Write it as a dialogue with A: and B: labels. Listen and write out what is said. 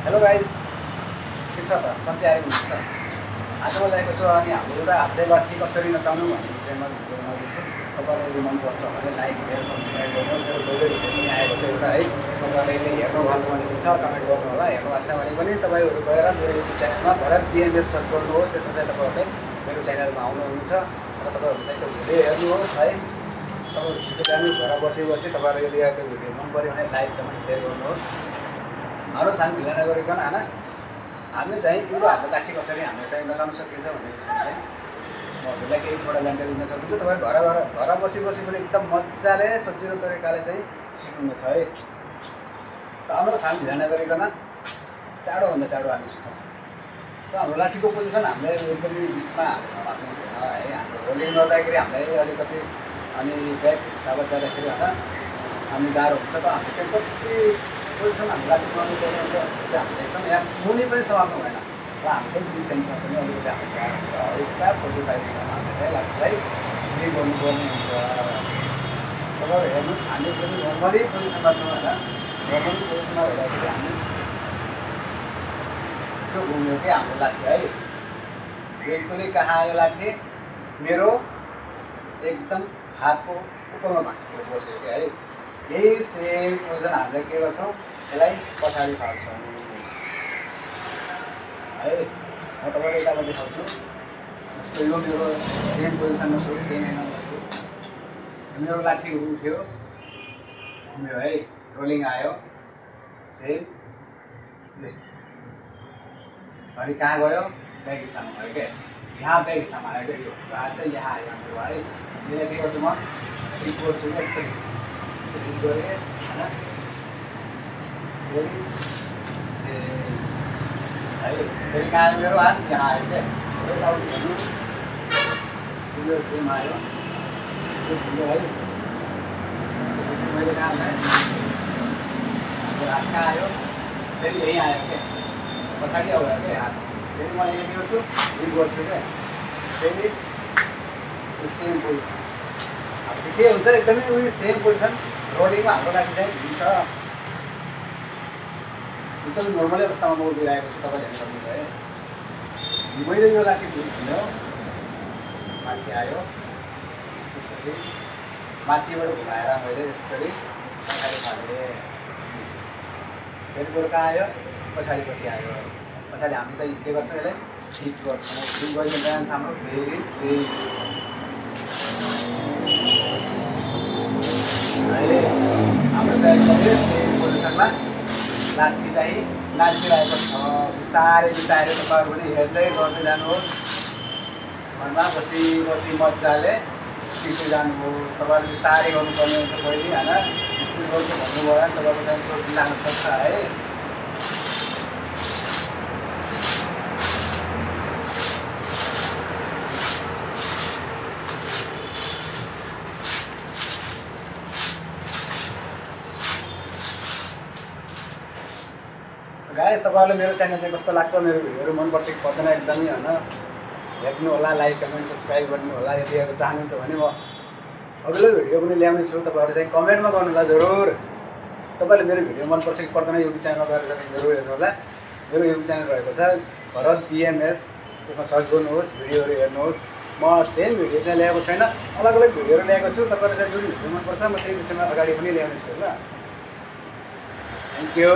A: Hello guys, के छ त? सन्चै आइनुहुन्छ? आज म ल्याएको छु अनि हाम्रो एउटा हातले लट्ठी कसरी नचाउनु भन्ने विषयमा भिडियो बनाउँदैछु। तपाईँलाई यदि मनपर्छ भने लाइक, सेयर, सब्सक्राइब गर्नुहोस्। मेरो पहिलो भिडियो पनि आएको छ एउटा है। तपाईँहरूले यदि हेर्नु भएको छ भने ठिक छ, कमेन्ट गर्नु होला। हेर्नु भएको छैन भने पनि तपाईँहरू गएर मेरो युट्युब च्यानलमा भरत बिएमएस सर्च गर्नुहोस्। त्यसमा चाहिँ तपाईँहरूले मेरो च्यानलमा आउनुहुन्छ र तपाईँहरू चाहिँ त्यो भिडियो हेर्नुहोस् है। तपाईँहरू छिटो जानुहोस्, घर बसी तपाईँहरू यदि त्यो भिडियो मन पऱ्यो भने लाइक, कमेन्ट, सेयर गर्नुहोस्। हाम्रो सानो ढिला नगरिकन हामीले चाहिँ एउटा हातले लाठी कसरी हामीले चाहिँ नचाउन सकिन्छ भन्ने विषय चाहिँ म हजुरलाई केही एउटा जानकारी दिन सक्छु। तपाईँ घर बसी पनि एकदम मजाले सजिलो तरिकाले चाहिँ सिक्नुहुन्छ है। र हाम्रो सानो ढिला नगरिकन चाँडोभन्दा चाँडो हामी सिकौँ। र हाम्रो लाठीको पोजिसन हामीले एकदमै बिचमा हामीले समात्नु हुँदैन है। हाम्रो रोलिङ गर्दाखेरि हामीलाई अलिकति अनि ब्याक हिसाबले जाँदाखेरि हामी गाह्रो हुन्छ। त हामीले चाहिँ कति पोजिसन हामी लाठी समात्नु पर्ने हुन्छ चाहिँ हामीले एकदम यहाँ मुनि पनि समात्नु भएन र हामी चाहिँ बिच सेन्टमा पनि अलिकति हाम्रो गाह्रो हुन्छ। हल्का 45 हामीले चाहिँ लाठीलाई फ्री गर्नुपर्ने हुन्छ। तपाईँहरू हेर्नुहोस्, हामी एकदमै नर्मली पोजिसनमा छौँ होइन। नर्मली पोजिसनमा हेर्दाखेरि हामी त्यो घुम्यो कि हाम्रो लाठी है। बिल्कुलै कहाँ आयो लाठी? मेरो एकदम हातको उपरमा भाँच्यो बस्यो कि है। यही सेम पोजिसन हामीले के गर्छौँ, यसलाई पछाडि फाल्छौँ है। म तपाईँलाई यताबाट देखाउँछु। जस्तो यो मेरो सेम पोजिसनमा छु, सेम एङ्गलमा छु। मेरो लाठी उठ्यो, घुम्यो है, रोलिङ आयो सेम। अनि कहाँ गयो? ब्याक हिस्सामा भयो क्या। यहाँ ब्याक हिस्सामा आयो क्या। यो हात चाहिँ यहाँ आयो हाम्रो है। यसलाई के गर्छु म? रिप गर्छु क्या यस्तो रिप गरेँ होइन। है फेरि कहाँ आयो मेरो हात? यहाँ आयो क्या। यो सेम आयो, यो ठुलो है। त्यसपछि मैले कहाँ आएँ? हाम्रो हात कहाँ आयो? फेरि यहीँ आयो क्या। पछाडि आयो क्या हात। फेरि म यहाँ के गर्छु? रिप गर्छु क्या। फेरि यो सेम पोजिसन। अब चाहिँ के हुन्छ, एकदमै उयो सेम पोजिसन रोलिङमा हाम्रो लागि चाहिँ हुन्छ। एकदमै नर्मली अवस्थामा म उभिरहेको छु, तपाईँले हेर्न सक्नुहुन्छ है। मैले यो लाठी घुम्यो, माथि आयो, त्यसपछि माथिबाट घुमाएर मैले यसरी पछाडि फालेँ। फेरि बरु कहाँ आयो? पछाडिपट्टि आयो। पछाडि हामी चाहिँ के गर्छौँ, यसलाई ठिक गर्छौँ। ठिक गरेर जान्छ हाम्रो फेरि सेम है। हाम्रो चाहिँ एकदमै सेम पोजिसनमा लाठी चाहिँ नाचिरहेको छ। बिस्तारै तपाईँहरू पनि हेर्दै गर्दै जानुहोस्। घरमा बसी मजाले सिक्दै जानुहोस्। तपाईँहरूले बिस्तारै गर्नुपर्ने हुन्छ पहिले होइन। स्पिड गर्छु भन्नुभयो भने तपाईँको चाहिँ चोट लाग्न सक्छ है। गाइस, तपाईँहरूले मेरो च्यानल चाहिँ कस्तो लाग्छ? मेरो भिडियोहरू मनपर्छ कि पर्दैन एकदमै होइन। हेर्नु होला, लाइक, कमेन्ट, सब्सक्राइब गर्नु होला। यदि अब चाहनुहुन्छ भने म अघिल्लो भिडियो पनि ल्याउने छु। तपाईँहरू चाहिँ कमेन्टमा गर्नु होला जरुर। तपाईँले मेरो भिडियो मनपर्छ कि पर्दैन युट्युब च्यानलमा गएर चाहिँ जरुर हेर्नु होला। मेरो युट्युब च्यानल रहेको छ भरत बिएमएस। त्यसमा सर्च गर्नुहोस्, भिडियोहरू हेर्नुहोस्। म सेम भिडियो चाहिँ ल्याएको छैन, अलग अलग भिडियोहरू ल्याएको छु। तपाईँलाई चाहिँ जुन भिडियो मनपर्छ म त्यही विषयमा अगाडि पनि ल्याउने छु ल। Thank you.